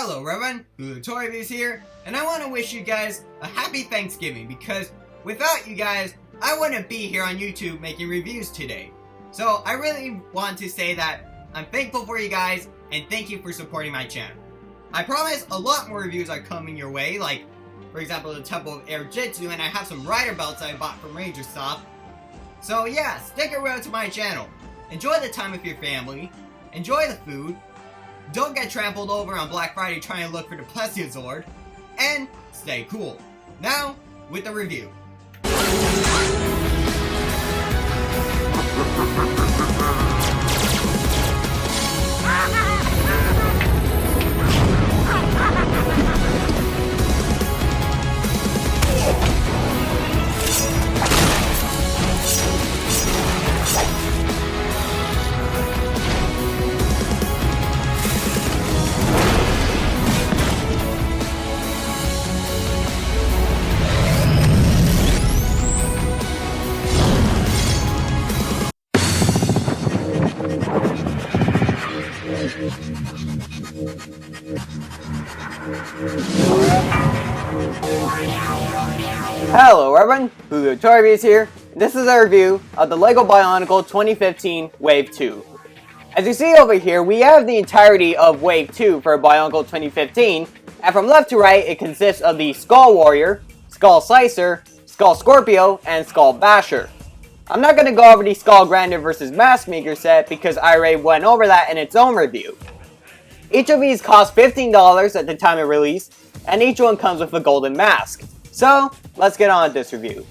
Hello everyone, Reviews here, and I want to wish you guys a happy Thanksgiving because without you guys, I wouldn't be here on YouTube making reviews today. So I really want to say that I'm thankful for you guys and thank you for supporting my channel. I promise a lot more reviews are coming your way, like for example the Temple of Air Jitsu, and I have some rider belts I bought from Ranger Stop. So yeah, stick around to my channel. Enjoy the time with your family, enjoy the food, don't get trampled over on Black Friday trying to look for the Plesiosaur, and stay cool. Now, with the review. Hello everyone, Reviews here. This is a review of the LEGO Bionicle 2015 Wave 2. As you see over here, we have the entirety of Wave 2 for Bionicle 2015, and from left to right it consists of the Skull Warrior, Skull Slicer, Skull Scorpio, and Skull Basher. I'm not going to go over the Skull Grander vs Mask Maker set because I already went over that in its own review. Each of these cost $15 at the time of release, and each one comes with a golden mask. So, let's get on with this review.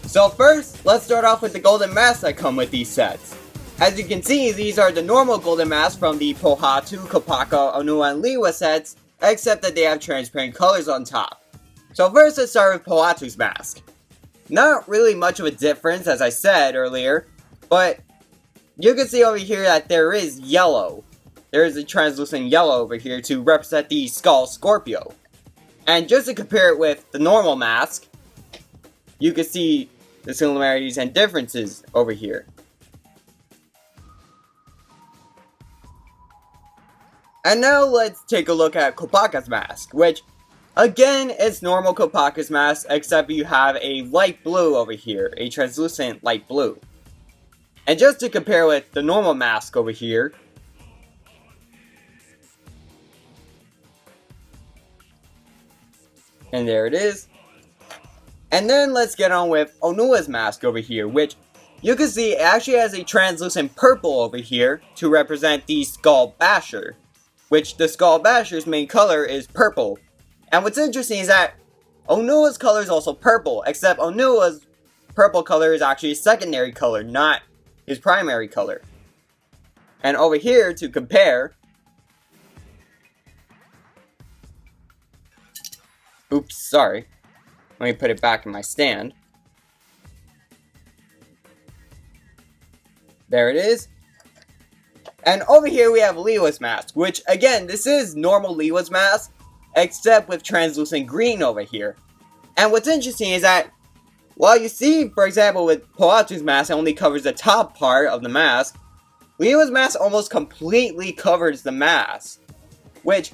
So first, let's start off with the golden masks that come with these sets. As you can see, these are the normal golden masks from the Pohatu, Kopaka, Onua, and Liwa sets, except that they have transparent colors on top. So first, let's start with Pohatu's mask. Not really much of a difference, as I said earlier, but you can see over here that there is yellow. There is a translucent yellow over here to represent the Skull Scorpio. And just to compare it with the normal mask, you can see the similarities and differences over here. And now let's take a look at Kopaka's mask, which again is normal Kopaka's mask, except you have a light blue over here, a translucent light blue. And just to compare with the normal mask over here, and there it is. And then let's get on with Onua's mask over here, which you can see it actually has a translucent purple over here to represent the Skull Basher, which the Skull Basher's main color is purple. And what's interesting is that Onua's color is also purple, except Onua's purple color is actually his secondary color, not his primary color. And over here, to compare, oops, sorry. Let me put it back in my stand. There it is. And over here we have Liwa's mask, which again, this is normal Liwa's mask, except with translucent green over here. And what's interesting is that, while you see, for example, with Pohatu's mask, it only covers the top part of the mask, Liwa's mask almost completely covers the mask. Which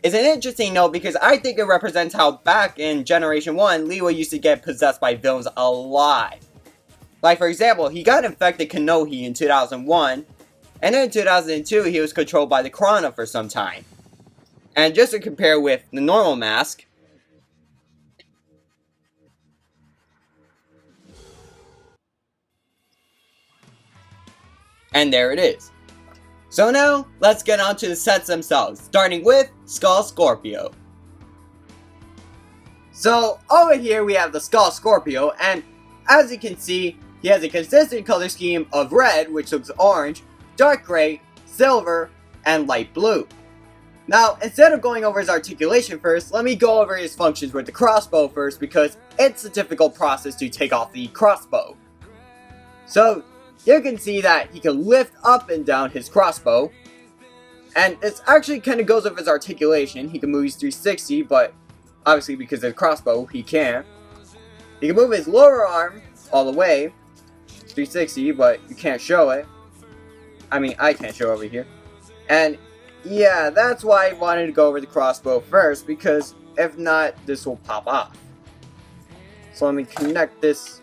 is an interesting note because I think it represents how back in Generation 1, Liwa used to get possessed by villains a lot. Like for example, he got infected Kanohi in 2001, and then in 2002 he was controlled by the Krana for some time. And just to compare with the normal mask, and there it is. So now, let's get on to the sets themselves, starting with Skull Scorpio. So, over here we have the Skull Scorpio, and as you can see, he has a consistent color scheme of red, which looks orange, dark gray, silver, and light blue. Now, instead of going over his articulation first, let me go over his functions with the crossbow first, because it's a difficult process to take off the crossbow. So, you can see that he can lift up and down his crossbow. And this actually kind of goes with his articulation. He can move his 360, but obviously because of the crossbow, he can't. He can move his lower arm all the way, 360, but you can't show it. I mean, I can't show over here. And yeah, that's why I wanted to go over the crossbow first, because if not, this will pop off. So let me connect this,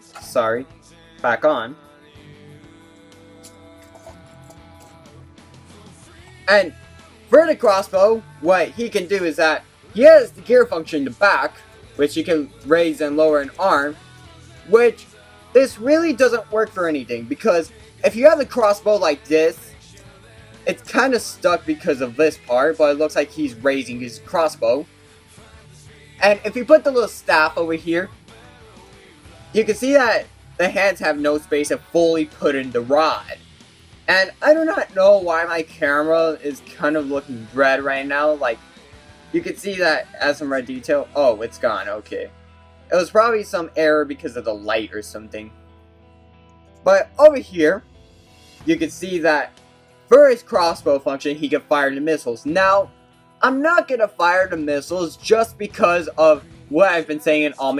back on. And for the crossbow, what he can do is that he has the gear function in the back, which he can raise and lower an arm, which this really doesn't work for anything, because if you have the crossbow like this, it's kind of stuck because of this part, but it looks like he's raising his crossbow. And if you put the little staff over here, you can see that the hands have no space to fully put in the rod. And I do not know why my camera is kind of looking red right now. Like, you can see that as some red detail. Oh, it's gone, okay. It was probably some error because of the light or something. But over here, you can see that for his crossbow function, he can fire the missiles. Now, I'm not gonna fire the missiles just because of what I've been saying in all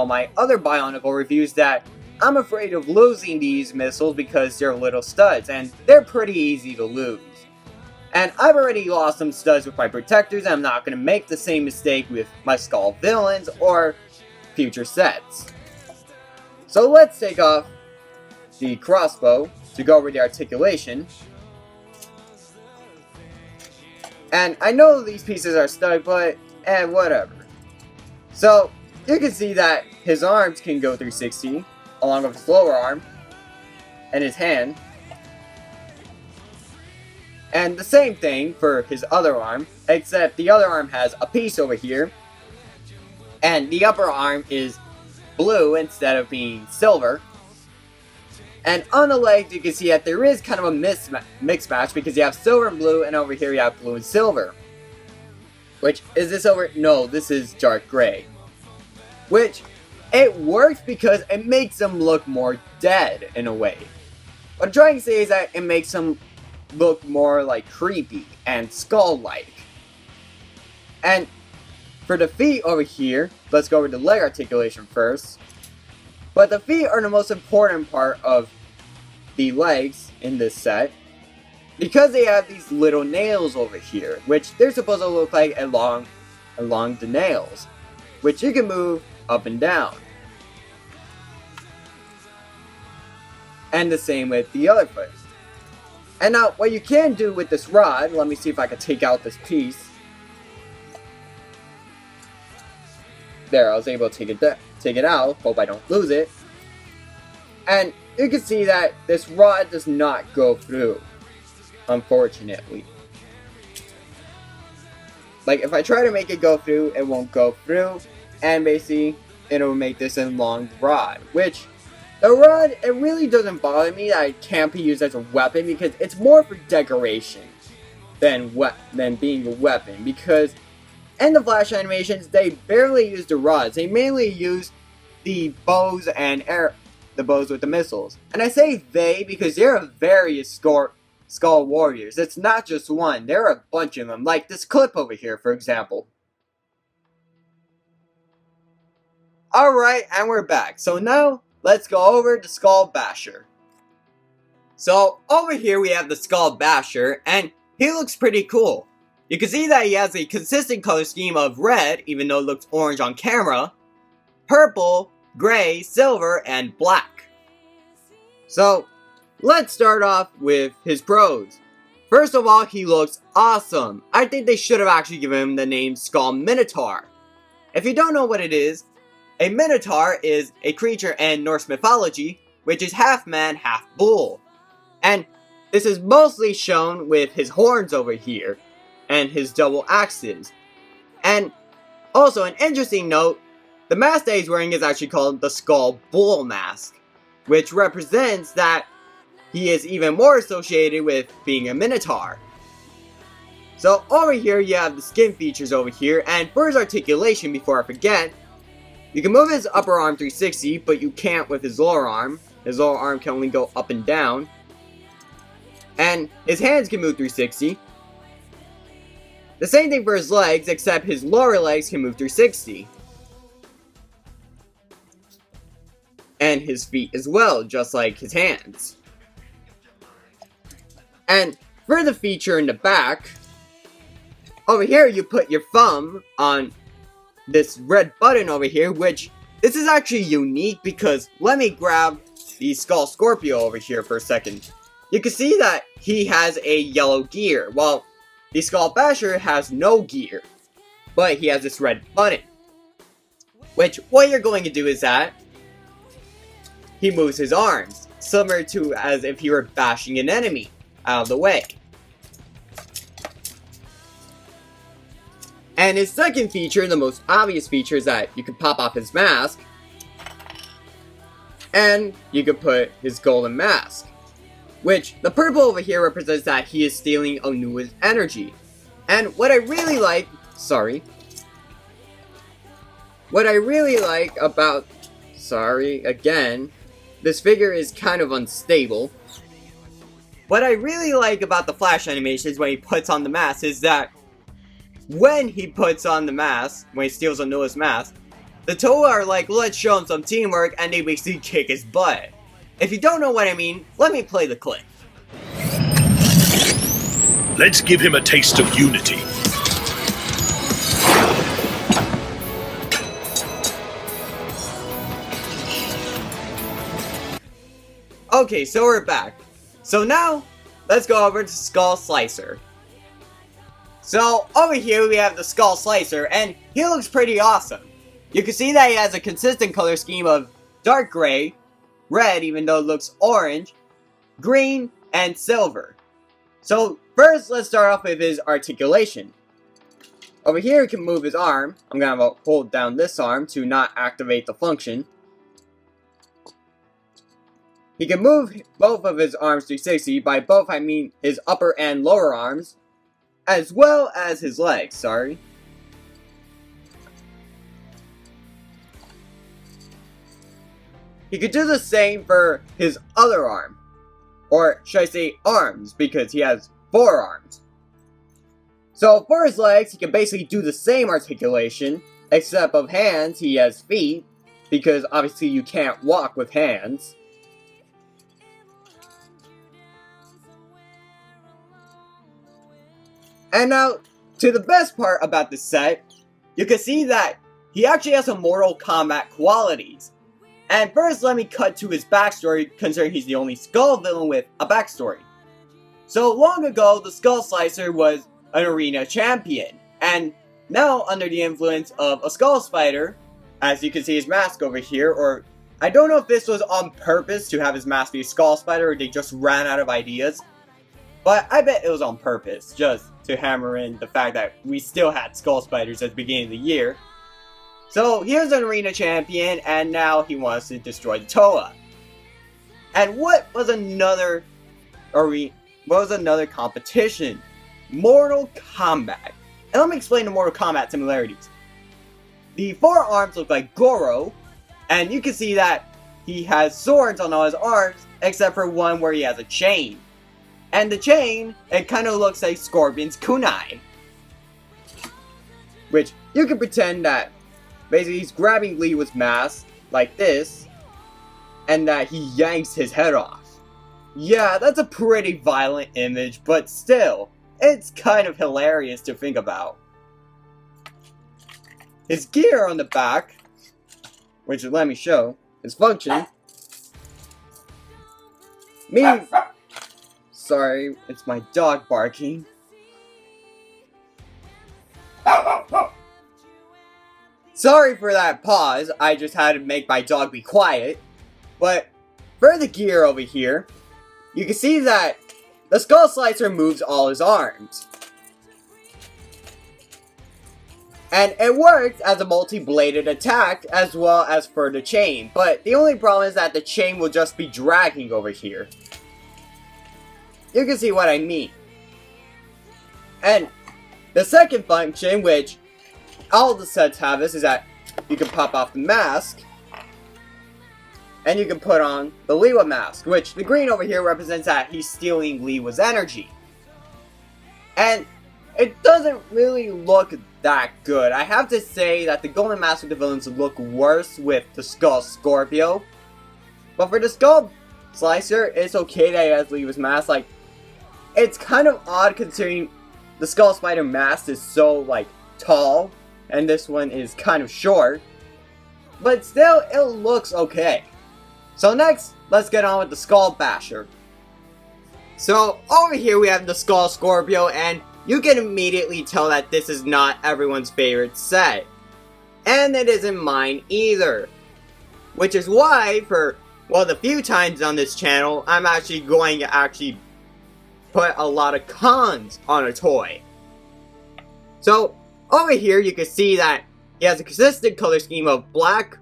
my other Bionicle reviews, that I'm afraid of losing these missiles because they're little studs, and they're pretty easy to lose. And I've already lost some studs with my protectors, and I'm not gonna make the same mistake with my Skull villains or future sets. So let's take off the crossbow to go over the articulation. And I know these pieces are stuck, but whatever. So you can see that his arms can go 360, along with his lower arm, and his hand. And the same thing for his other arm, except the other arm has a piece over here, and the upper arm is blue instead of being silver. And on the legs, you can see that there is kind of a mixed match, because you have silver and blue, and over here you have blue and silver. Which, is this silver? No, this is dark gray. Which, it works because it makes them look more dead, in a way. What I'm trying to say is that it makes them look more like creepy and skull-like. And for the feet over here, let's go over the leg articulation first. But the feet are the most important part of the legs in this set, because they have these little nails over here, which they're supposed to look like along the nails, which you can move up and down. And the same with the other foot. And now, what you can do with this rod, let me see if I can take out this piece. There, I was able to take it out. Hope I don't lose it. And you can see that this rod does not go through, unfortunately. Like, if I try to make it go through, it won't go through. And basically, it'll make this a long rod. Which, the rod, it really doesn't bother me that it can't be used as a weapon, because it's more for decoration than being a weapon. Because in the Flash animations, they barely use the rods. They mainly use the bows and the bows with the missiles. And I say they because there are various Skull Warriors. It's not just one. There are a bunch of them. Like this clip over here, for example. Alright, and we're back. So now, let's go over the Skull Basher. So, over here we have the Skull Basher, and he looks pretty cool. You can see that he has a consistent color scheme of red, even though it looks orange on camera, purple, gray, silver, and black. So, let's start off with his pros. First of all, he looks awesome. I think they should have actually given him the name Skull Minotaur. If you don't know what it is, a Minotaur is a creature in Norse mythology, which is half man, half bull. And this is mostly shown with his horns over here, and his double axes. And also, an interesting note, the mask that he's wearing is actually called the Skull Bull Mask, which represents that he is even more associated with being a Minotaur. So over here you have the skin features over here, and for his articulation, before I forget, you can move his upper arm 360, but you can't with his lower arm. His lower arm can only go up and down. And his hands can move 360. The same thing for his legs, except his lower legs can move 360. And his feet as well, just like his hands. And for the feature in the back, over here you put your thumb on this red button over here, which this is actually unique because let me grab the Skull Scorpio over here for a second. You can see that he has a yellow gear, while the Skull Basher has no gear, but he has this red button. Which, what you're going to do is that he moves his arms, similar to as if he were bashing an enemy out of the way. And his second feature, the most obvious feature, is that you can pop off his mask, and you can put his golden mask. Which, the purple over here represents that he is stealing Onua's energy. And what I really like, about, this figure is kind of unstable. What I really like about the flash animations when he puts on the mask is that when he puts on the mask, when he steals Onua's mask, the Toa are like, let's show him some teamwork, and they basically kick his butt. If you don't know what I mean, let me play the clip. Let's give him a taste of unity. Okay, so we're back. So now, let's go over to Skull Slicer. So, over here we have the Skull Slicer, and he looks pretty awesome. You can see that he has a consistent color scheme of dark gray, red even though it looks orange, green, and silver. So first let's start off with his articulation. Over here he can move his arm. I'm going to hold down this arm to not activate the function. He can move both of his arms 360. By both I mean his upper and lower arms, as well as his legs, He could do the same for his other arm. Or should I say arms, because he has 4 arms. So for his legs, he can basically do the same articulation, except of hands, he has feet, because obviously you can't walk with hands. And now, to the best part about this set, you can see that he actually has some Mortal Kombat qualities. And first, let me cut to his backstory, considering he's the only Skull villain with a backstory. So long ago, the Skull Slicer was an arena champion, and now under the influence of a Skull Spider, as you can see his mask over here, or I don't know if this was on purpose to have his mask be a Skull Spider, or they just ran out of ideas, but I bet it was on purpose, just to hammer in the fact that we still had Skull Spiders at the beginning of the year. So here's an arena champion, and now he wants to destroy the Toa. And what was another competition? Mortal Kombat. And let me explain the Mortal Kombat similarities. The 4 arms look like Goro, and you can see that he has swords on all his arms, except for one where he has a chain. And the chain, it kind of looks like Scorpion's kunai. Which, you can pretend that basically he's grabbing Liwa's mask, like this, and that he yanks his head off. Yeah, that's a pretty violent image, but still, it's kind of hilarious to think about. His gear on the back, which let me show, his function. Sorry, it's my dog barking. Sorry for that pause, I just had to make my dog be quiet. But for the gear over here, you can see that the Skull Slicer moves all his arms. And it works as a multi-bladed attack as well as for the chain. But the only problem is that the chain will just be dragging over here. You can see what I mean. And the second function, which all the sets have this, is that you can pop off the mask, and you can put on the Liwa mask, which the green over here represents that he's stealing Liwa's energy. And it doesn't really look that good. I have to say that the Golden Mask of the villains look worse with the Skull Scorpio. But for the Skull Slicer, it's okay that he has Liwa's mask. Like, it's kind of odd considering the Skull Spider mask is so, like, tall, and this one is kind of short. But still, it looks okay. So next, let's get on with the Skull Basher. So, over here we have the Skull Scorpio, and you can immediately tell that this is not everyone's favorite set. And it isn't mine either. Which is why, for, well, the few times on this channel, I'm actually going to put a lot of cons on a toy. So, over here you can see that he has a consistent color scheme of black,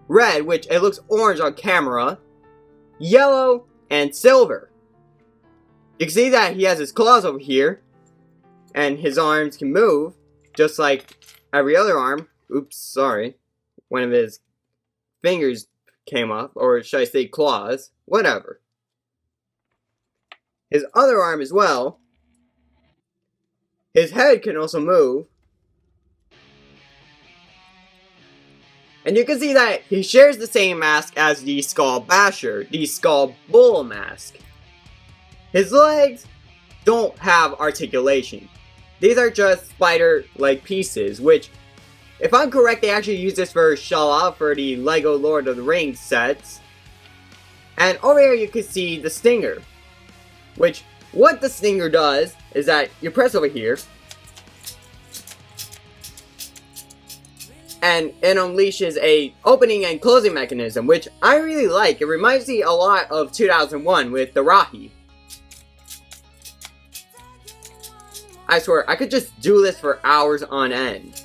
red, which it looks orange on camera, yellow, and silver. You can see that he has his claws over here, and his arms can move, just like every other arm. Oops, sorry. One of his fingers came off, or should I say claws, whatever. His other arm as well. His head can also move. And you can see that he shares the same mask as the Skull Basher, the Skull Bull mask. His legs don't have articulation. These are just spider-like pieces, which, if I'm correct, they actually use this for Shala for the LEGO Lord of the Rings sets. And over here you can see the stinger. Which, what the stinger does is that you press over here, and it unleashes a opening and closing mechanism, which I really like. It reminds me a lot of 2001 with the Rahi. I swear, I could just do this for hours on end.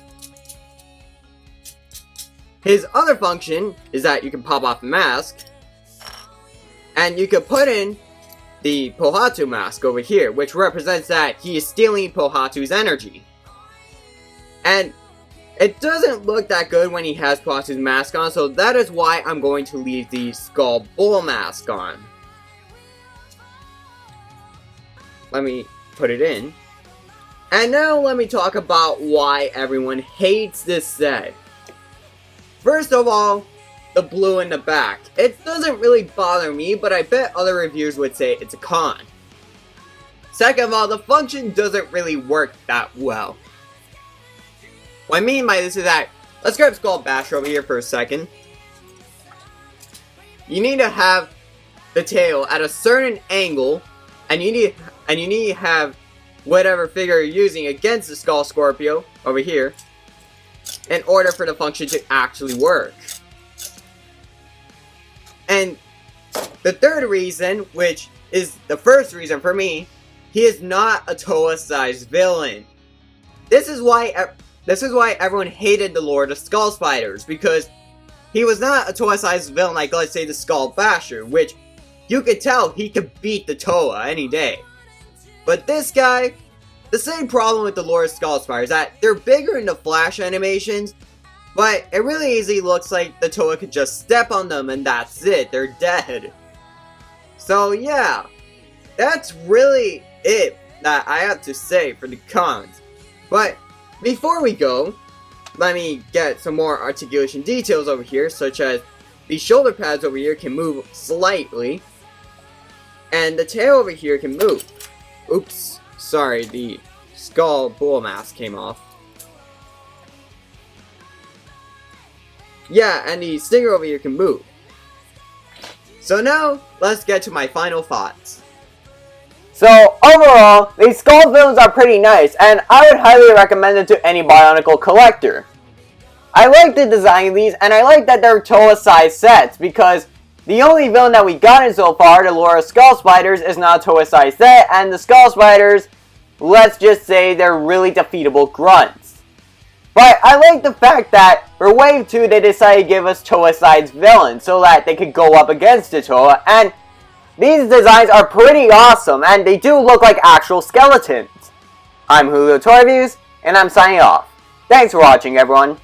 His other function is that you can pop off the mask, and you can put in the Pohatu mask over here, which represents that he is stealing Pohatu's energy. And it doesn't look that good when he has Pohatu's mask on, so that is why I'm going to leave the Skull Bull mask on. Let me put it in. And now let me talk about why everyone hates this set. First of all, the blue in the back. It doesn't really bother me, but I bet other reviewers would say it's a con. Second of all, the function doesn't really work that well. What I mean by this is that, let's grab Skull Basher over here for a second. You need to have the tail at a certain angle, and you need to have whatever figure you're using against the Skull Scorpio over here in order for the function to actually work. And the third reason, which is the first reason for me, he is not a Toa-sized villain. This is why everyone hated the Lord of Skull Spiders, because he was not a Toa-sized villain like, let's say, the Skull Basher, which you could tell he could beat the Toa any day. But this guy, the same problem with the Lord of Skull Spiders, that they're bigger in the flash animations, but it really easily looks like the Toa could just step on them and that's it, they're dead. So yeah, that's really it that I have to say for the cons. But before we go, let me get some more articulation details over here, such as the shoulder pads over here can move slightly, and the tail over here can move. Oops, sorry, the Skull Bull mask came off. Yeah, and the stinger over here can move. So now, let's get to my final thoughts. So, overall, these Skull villains are pretty nice, and I would highly recommend them to any Bionicle collector. I like the design of these, and I like that they're Toa-sized sets, because the only villain that we gotten so far, the Lord of Skull Spiders, is not a Toa-sized set, and the Skull Spiders, let's just say they're really defeatable grunts. But I like the fact that for Wave 2 they decided to give us Toa-sized villains so that they could go up against the Toa, and these designs are pretty awesome, and they do look like actual skeletons. I'm Julio Toy Reviews, and I'm signing off. Thanks for watching, everyone.